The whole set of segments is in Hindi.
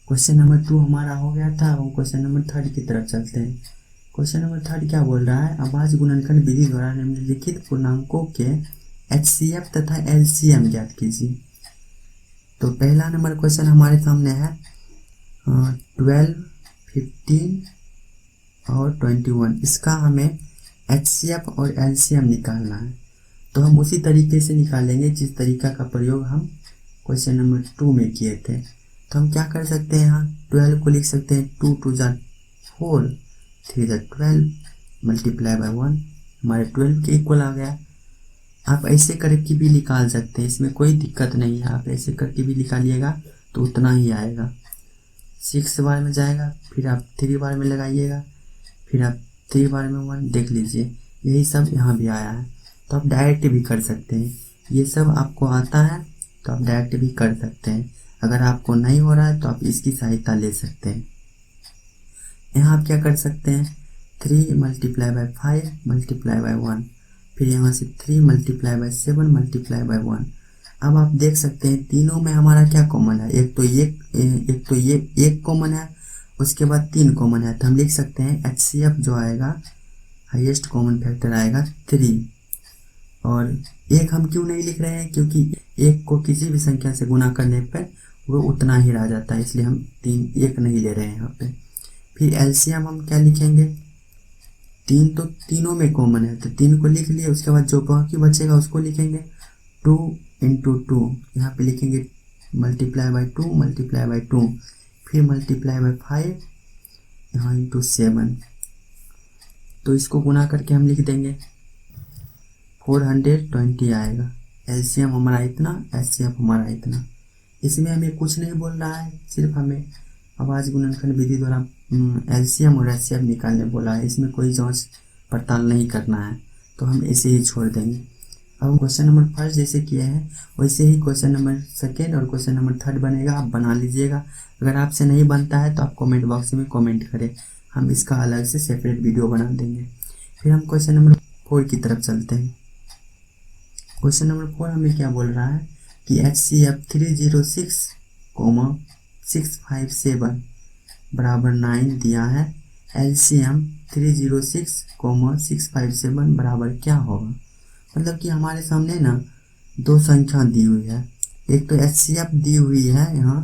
क्वेश्चन नंबर 2 हमारा हो गया था। अब हम क्वेश्चन नंबर 3 की तरफ चलते हैं। क्वेश्चन नंबर 3 क्या बोल रहा है, अभाज्य गुणनखंड विधि द्वारा निम्नलिखित पूर्णांकों के HCF तथा LCM ज्ञात कीजिए। तो पहला नंबर क्वेश्चन हमारे सामने है 12, 15 और 21। इसका हमें HCF और LCM निकालना है। तो हम उसी तरीके से निकालेंगे जिस तरीका का प्रयोग हम क्वेश्चन नंबर 2 में किए थे। तो हम क्या कर सकते हैं, यहाँ 12 को लिख सकते हैं 2 2 जा 4, 3 जा 12 मल्टीप्लाई बाय 1, हमारे 12 के इक्वल आ गया। आप ऐसे करके भी निकाल सकते हैं, इसमें कोई दिक्कत नहीं है। आप ऐसे करके भी निकालिएगा तो उतना ही आएगा। 6 बार में जाएगा, फिर आप 3 बार में लगाइएगा, फिर आप 3 बार में 1, देख लीजिए यही सब यहाँ भी आया है। तो आप डायरेक्ट भी कर सकते हैं, ये सब आपको आता है तो आप डायरेक्ट भी कर सकते हैं। अगर आपको नहीं हो रहा है तो आप इसकी सहायता ले सकते हैं। यहाँ आप क्या कर सकते हैं, 3 मल्टीप्लाई बाय 5 मल्टीप्लाई बाय 1, फिर यहाँ से 3 मल्टीप्लाई बाय 7 मल्टीप्लाई बाय 1। अब आप देख सकते हैं तीनों में हमारा क्या कॉमन है, एक तो ये एक कॉमन है, उसके बाद 3 कॉमन है। तो हम लिख सकते हैं HCF जो आएगा, हाईएस्ट कॉमन फैक्टर आएगा 3। और एक हम क्यों नहीं लिख रहे हैं, क्योंकि एक को किसी भी संख्या से गुना करने पर वो उतना ही रह जाता है, इसलिए हम 1 नहीं ले रहे हैं यहाँ पे। फिर LCM हम क्या लिखेंगे, 3 तो तीनों में कॉमन है तो 3 को लिख लिए, उसके बाद जो बाकी बचेगा उसको लिखेंगे 2 इंटू 2, यहाँ पे लिखेंगे मल्टीप्लाई बाय 2 मल्टीप्लाई बाय 2, फिर मल्टीप्लाई बाय 5 यहाँ इंटू 7। तो इसको गुना करके हम लिख देंगे 420 आएगा। LCM हमारा इतना, HCF हमारा इतना। इसमें हमें कुछ नहीं बोल रहा है, सिर्फ हमें अभाज्य गुणनखंड विधि द्वारा LCM और HCF निकालने बोला है। इसमें कोई जांच पड़ताल नहीं करना है, तो हम ऐसे ही छोड़ देंगे। अब हम क्वेश्चन नंबर 1 जैसे किए हैं वैसे ही क्वेश्चन नंबर 2 और क्वेश्चन नंबर 3 बनेगा, आप बना लीजिएगा। अगर आपसे नहीं बनता है तो आप कमेंट बॉक्स में कमेंट करें, हम इसका अलग से सेपरेट वीडियो बना देंगे। फिर हम क्वेश्चन नंबर 4 की तरफ चलते हैं। क्वेश्चन नंबर 4 हमें क्या बोल रहा है कि HCF 306, 657 बराबर 9 दिया है। LCM 306, 657 बराबर क्या होगा। मतलब कि हमारे सामने ना दो संख्या दी हुई है, एक तो HCF दी हुई है यहाँ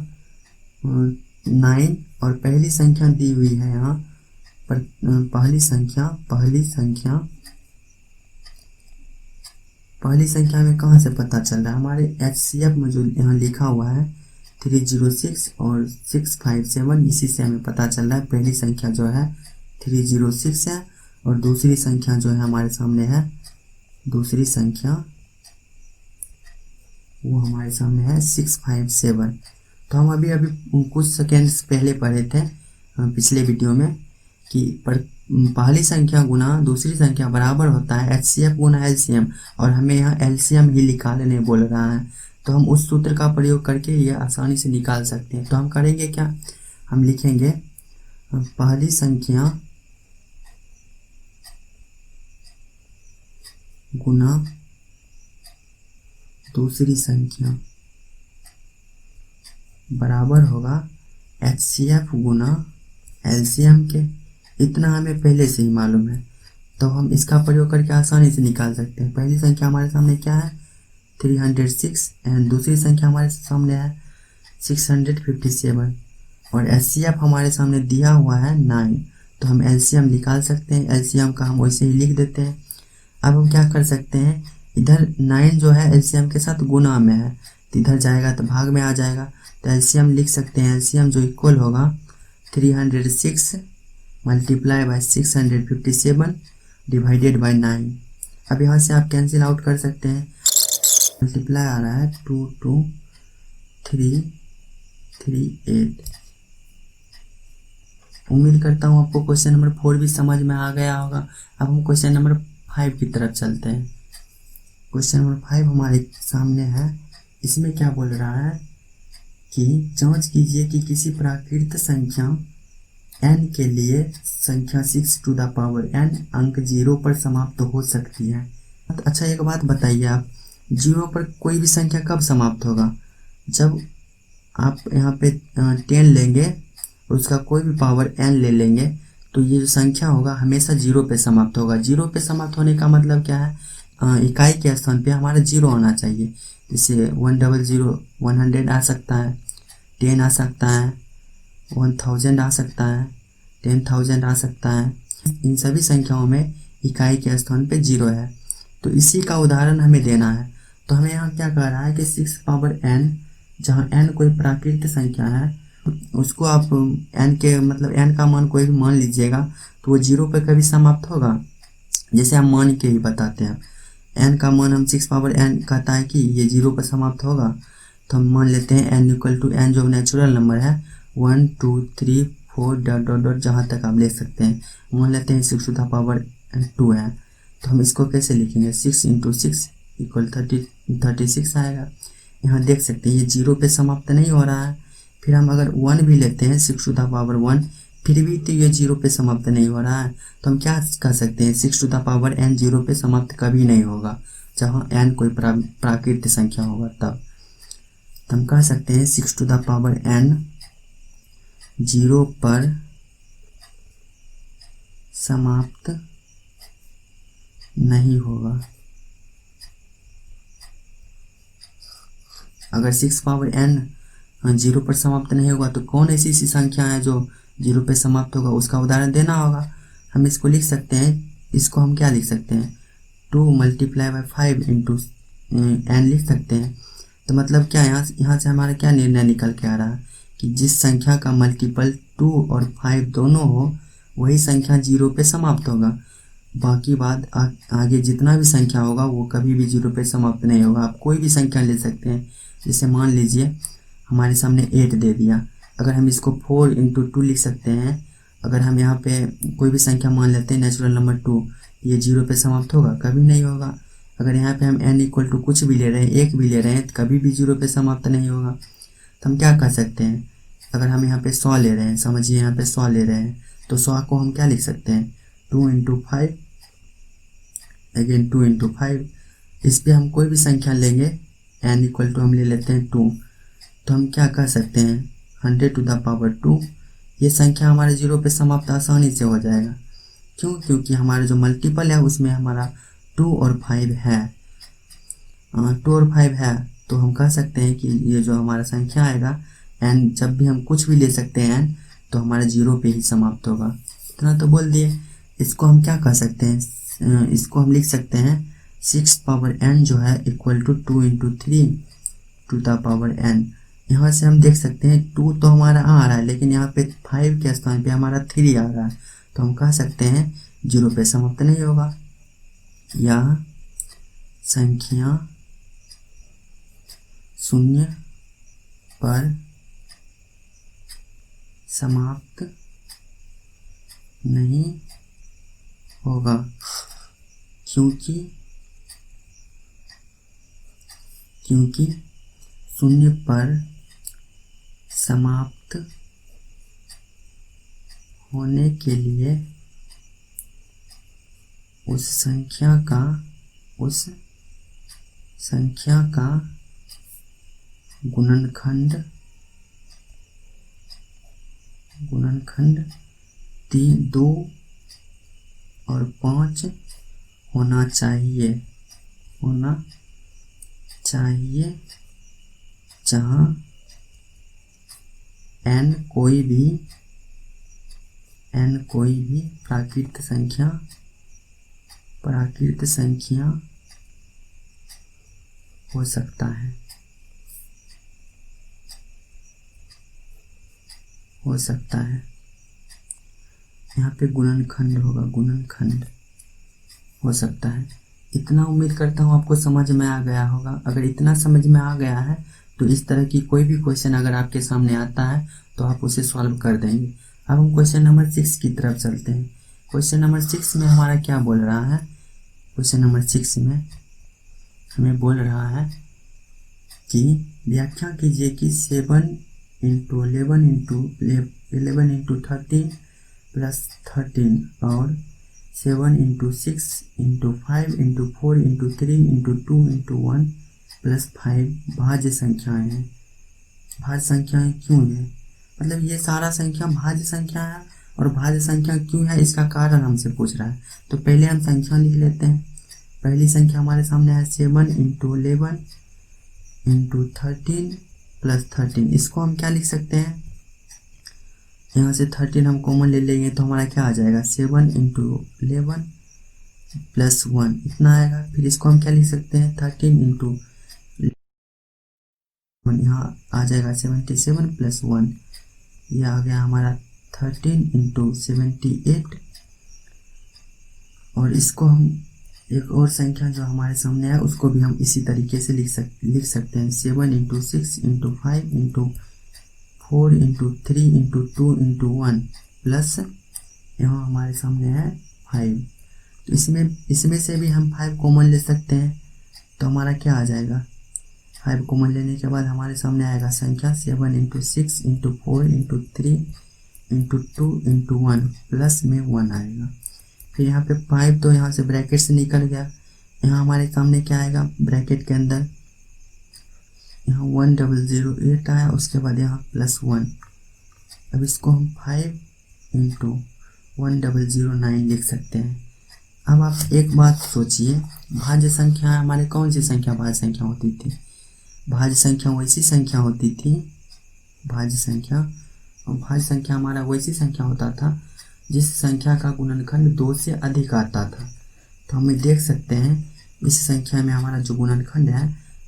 9, और पहली संख्या दी हुई है यहाँ पर पहली संख्या में कहाँ से पता चल रहा है, हमारे HCF में जो यहाँ लिखा हुआ है 306 और 657, इसी से हमें पता चल रहा है पहली संख्या जो है 306 है और दूसरी संख्या जो है हमारे सामने है, दूसरी संख्या वो हमारे सामने है 657। तो हम अभी कुछ सेकेंड्स पहले पढ़े थे पिछले वीडियो में कि पहली संख्या गुना दूसरी संख्या बराबर होता है HCF गुना LCM, और हमें यहाँ LCM ही निकालने बोल रहा है। तो हम उस सूत्र का प्रयोग करके ये आसानी से निकाल सकते हैं। तो हम करेंगे क्या, हम लिखेंगे पहली संख्या गुना दूसरी संख्या बराबर होगा HCF गुना LCM के। इतना हमें पहले से ही मालूम है, तो हम इसका प्रयोग करके आसानी से निकाल सकते हैं। पहली संख्या हमारे सामने क्या है 306 एंड दूसरी संख्या हमारे सामने है 657, और HCF हमारे सामने दिया हुआ है 9। तो हम LCM निकाल सकते हैं, LCM का हम वैसे ही लिख देते हैं। अब हम क्या कर सकते हैं, इधर 9 जो है LCM के साथ गुना में है, तो इधर जाएगा तो भाग में आ जाएगा, तो LCM लिख सकते हैं। LCM जो इक्वल होगा 306 मल्टीप्लाई बाय 657 डिवाइडेड बाय 9। अब यहाँ से आप कैंसिल आउट कर सकते हैं, मल्टीप्लाई आ रहा है 2 2 3 3 8। उम्मीद करता हूँ आपको क्वेश्चन नंबर 4 भी समझ में आ गया होगा। अब हम क्वेश्चन नंबर 5 की तरफ चलते हैं। क्वेश्चन नंबर 5 हमारे सामने है। इसमें क्या बोल रहा है कि जांच कीजिए कि किसी प्राकृत संख्या n के लिए संख्या 6 टू द पावर n अंक 0 पर समाप्त हो सकती है। अच्छा एक बात बताइए आप, 0 पर कोई भी संख्या कब समाप्त होगा, जब आप यहाँ पे 10 लेंगे और उसका कोई भी पावर n ले लेंगे तो ये जो संख्या होगा हमेशा 0 पे समाप्त होगा। 0 पे समाप्त होने का मतलब क्या है, इकाई के स्थान पे हमारा 0 होना चाहिए। जैसे 100 100 आ सकता है, 10 आ सकता है, 1000 आ सकता है, 10,000 आ सकता है। इन सभी संख्याओं में इकाई के स्थान पे 0 है। तो इसी का उदाहरण हमें देना है। तो हमें यहाँ क्या कह रहा है कि 6 पावर n, जहाँ n कोई प्राकृतिक संख्या है, उसको आप n के मतलब n का मान कोई भी मान लीजिएगा तो वो 0 पे कभी समाप्त होगा। जैसे हम मान के ही बताते हैं, n का मान हम 6 पावर n कहता है कि ये 0 पर समाप्त होगा। तो हम मान लेते हैं n इक्वल टू n जो नेचुरल नंबर है 1 2 3 4 डॉट डॉट डॉट जहाँ तक आप ले सकते हैं। मान लेते हैं 6 टू द पावर 2 है, तो हम इसको कैसे लिखेंगे, 6 इंटू 6 इक्वल 36 आएगा। यहाँ देख सकते हैं ये 0 पे समाप्त नहीं हो रहा है। फिर हम अगर 1 भी लेते हैं 6 टू द पावर 1, फिर भी तो ये 0 पे समाप्त नहीं हो रहा है। तो हम क्या कह सकते हैं, 6 टू द पावर n 0 पे समाप्त कभी नहीं होगा। जहाँ n कोई प्राकृतिक संख्या होगा तब तो हम कह सकते हैं 6 टू द पावर n 0 पर समाप्त नहीं होगा। अगर 6 पावर n 0 पर समाप्त नहीं होगा तो कौन ऐसी संख्या है जो 0 पे समाप्त होगा, उसका उदाहरण देना होगा। हम इसको लिख सकते हैं, इसको हम क्या लिख सकते हैं, 2 मल्टीप्लाई बाई 5 इंटू n लिख सकते हैं। तो मतलब क्या यहाँ से हमारा क्या निर्णय निकल के आ रहा है कि जिस संख्या का मल्टीपल 2 और 5 दोनों हो वही संख्या 0 पे समाप्त होगा। बाकी बात आगे जितना भी संख्या होगा वो कभी भी 0 पे समाप्त नहीं होगा। आप कोई भी संख्या ले सकते हैं। जैसे मान लीजिए हमारे सामने 8 दे दिया, अगर हम इसको 4 इंटू 2 लिख सकते हैं। अगर हम यहाँ पे कोई भी संख्या मान लेते हैं नेचुरल नंबर 2, ये 0 पे समाप्त होगा, कभी नहीं होगा। अगर यहाँ पे हम n इक्वल टू कुछ भी ले रहे हैं, 1 भी ले रहे हैं, तो कभी भी 0 पे समाप्त नहीं होगा। तो हम क्या कर सकते हैं, अगर हम यहाँ पे 100 ले रहे हैं, समझिए यहाँ पे 100 ले रहे हैं, तो 100 को हम क्या लिख सकते हैं, 2 इंटू 5 अगेन 2 इंटू 5। इस पर हम कोई भी संख्या लेंगे, n इक्वल टू हम ले लेते हैं 2, तो हम क्या कर सकते हैं 100 टू द पावर 2। ये संख्या हमारे 0 पे समाप्त आसानी से हो जाएगा। क्यों, क्योंकि हमारा जो मल्टीपल है उसमें हमारा 2 और 5 है, 2 और 5 है। तो हम कह सकते हैं कि ये जो हमारा संख्या आएगा n, जब भी हम कुछ भी ले सकते हैं n, तो हमारा 0 पे ही समाप्त होगा। इतना तो बोल दिए। इसको हम क्या कह सकते हैं, इसको हम लिख सकते हैं 6 पावर n जो है equal to 2 into 3 to the power n। यहाँ से हम देख सकते हैं 2 तो हमारा आ रहा है, लेकिन यहाँ पे 5 के स्थान पे हमारा 3 आ रहा है। तो हम कह सकते हैं 0 पे समाप्त नहीं होगा। यह संख्या 0 पर समाप्त नहीं होगा, क्योंकि 0 पर समाप्त होने के लिए उस संख्या का गुणनखंड 2 और 5 होना चाहिए, जहाँ n कोई भी प्राकृत संख्या हो सकता है। यहाँ पे गुणनखंड होगा, गुणनखंड हो सकता है। इतना उम्मीद करता हूँ आपको समझ में आ गया होगा। अगर इतना समझ में आ गया है तो इस तरह की कोई भी क्वेश्चन अगर आपके सामने आता है तो आप उसे सॉल्व कर देंगे। अब हम क्वेश्चन नंबर 6 की तरफ चलते हैं। क्वेश्चन नंबर 6 में हमारा क्या बोल रहा है, क्वेश्चन नंबर 6 में हमें बोल रहा है कि व्याख्या कीजिए कि 7 इंटू 11 इंटू 13 प्लस 13 और 7 into 6 into 5 into 4 into 3 into 2 into 1 plus 5 भाज्य संख्याएं हैं। भाज्य संख्याएं क्यों है, मतलब ये सारा संख्या भाज्य संख्या है और भाज्य संख्या क्यों है इसका कारण हमसे पूछ रहा है। तो पहले हम संख्या लिख लेते हैं। पहली संख्या हमारे सामने है 7 इंटू 11 इंटू 13 प्लस 13। इसको हम क्या लिख सकते हैं, यहाँ से 13 हम कॉमन ले लेंगे तो हमारा क्या आ जाएगा 7 इंटू 11 प्लस 1 इतना आएगा। फिर इसको हम क्या लिख सकते हैं 13 इंटू यहाँ आ जाएगा 77 प्लस 1, ये आ गया हमारा 13 इंटू 78। और इसको हम एक और संख्या जो हमारे सामने है उसको भी हम इसी तरीके से लिख सकते हैं 7 into 6 into 5 into 4 into 3 into 2 into 1 plus यहाँ हमारे सामने है 5। तो इसमें से भी हम 5 कॉमन ले सकते हैं तो हमारा क्या आ जाएगा, 5 कॉमन लेने के बाद हमारे सामने आएगा संख्या 7 into 6 into 4 into 3 into 2 into 1 plus में 1 आएगा। फिर यहाँ पे 5 तो यहाँ से ब्रैकेट से निकल गया, यहाँ हमारे सामने क्या आएगा ब्रैकेट के अंदर, यहाँ 1008 आया, उसके बाद यहाँ प्लस 1। अब इसको हम 5 इंटू 1009 लिख सकते हैं। अब आप एक बात सोचिए, भाज्य संख्या हमारे कौन सी संख्या भाज्य संख्या होती थी, भाज्य संख्या वैसी संख्या होती थी, भाज्य संख्या, और भाज्य संख्या हमारा वैसी संख्या होता था जिस संख्या का गुणनखंड 2 से अधिक आता था। तो हमें देख सकते हैं इस संख्या में हमारा जो गुणनखंड है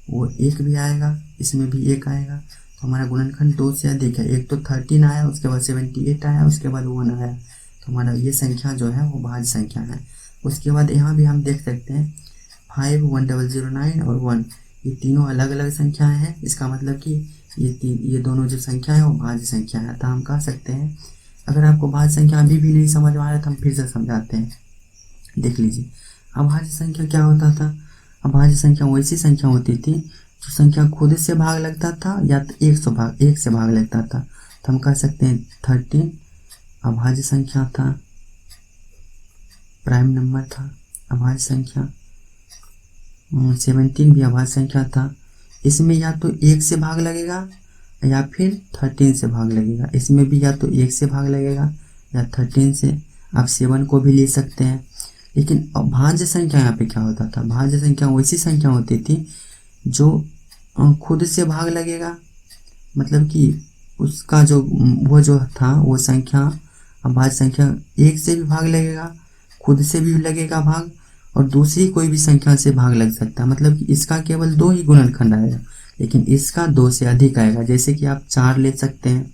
वो 1 भी आएगा, इसमें भी 1 आएगा, तो हमारा गुणनखंड 2 से अधिक है। एक तो 13 आया, उसके बाद 78 आया, उसके बाद 1 आया, तो हमारा ये संख्या जो है वो भाज्य संख्या है। उसके बाद यहाँ भी हम देख सकते हैं 5, 1009 और 1, ये तीनों अलग अलग संख्याएं हैं। इसका मतलब कि ये दोनों जो संख्या है वो भाज्य संख्या है। तो हम कह सकते हैं, अगर आपको भाज्य संख्या अभी भी नहीं समझ में आ रहा है तो हम फिर से समझाते हैं, देख लीजिए। अभाज्य संख्या क्या होता था, अभाज्य संख्या वैसी संख्या होती थी जो संख्या खुद से भाग लगता था या तो 1 से भाग लगता था। तो हम कह सकते हैं 13 अभाज्य संख्या था, प्राइम नंबर था अभाज्य संख्या, 17 भी अभाज्य संख्या था। इसमें या तो 1 से भाग लगेगा या फिर 13 से भाग लगेगा, इसमें भी या तो 1 से भाग लगेगा या 13 से। आप 7 को भी ले सकते हैं। लेकिन भाज्य संख्या यहाँ पे क्या होता था, भाज्य संख्या वैसी संख्या होती थी जो खुद से भाग लगेगा, मतलब कि उसका जो वो जो था वो संख्या, अभाज्य संख्या 1 से भी भाग लगेगा, खुद से भी लगेगा भाग, और दूसरी कोई भी संख्या से भाग लग सकता है। मतलब कि इसका केवल 2 ही गुणनखंड आएगा, लेकिन इसका 2 से अधिक आएगा। जैसे कि आप 4 ले सकते हैं,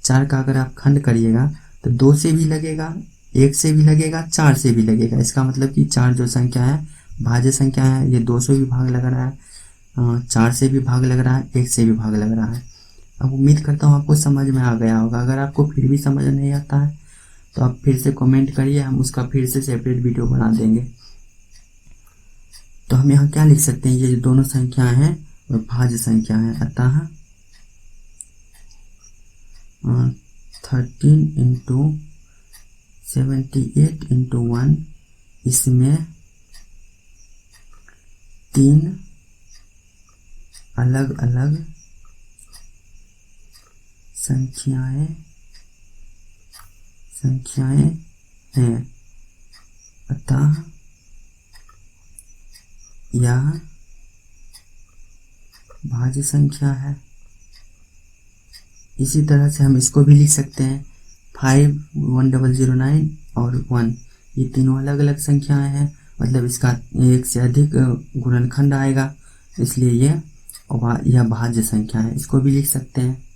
4 का अगर आप खंड करिएगा तो 2 से भी लगेगा, 1 से भी लगेगा, 4 से भी लगेगा। इसका मतलब कि 4 जो संख्या है भाज्य संख्या है, ये 2 से भी भाग लग रहा है, 4 से भी भाग लग रहा है, 1 से भी भाग लग रहा है। अब उम्मीद करता हूँ आपको समझ में आ गया होगा। अगर आपको फिर भी समझ नहीं आता है तो आप फिर से कमेंट करिए, हम उसका फिर से सेपरेट वीडियो बना देंगे। तो हम यहाँ क्या लिख सकते हैं, ये जो दोनों संख्याएं हैं वो भाज्य संख्या है। अतः 13 इंटू 78 इंटू 1, इसमें 3 अलग अलग संख्याएं हैं। अतः यह भाज्य संख्या है। इसी तरह से हम इसको भी लिख सकते हैं 5, 1009 और 1, ये तीनों अलग अलग संख्याएं हैं, मतलब इसका 1 से अधिक गुणनखंड आएगा, इसलिए यह भाज्य संख्या है। इसको भी लिख सकते हैं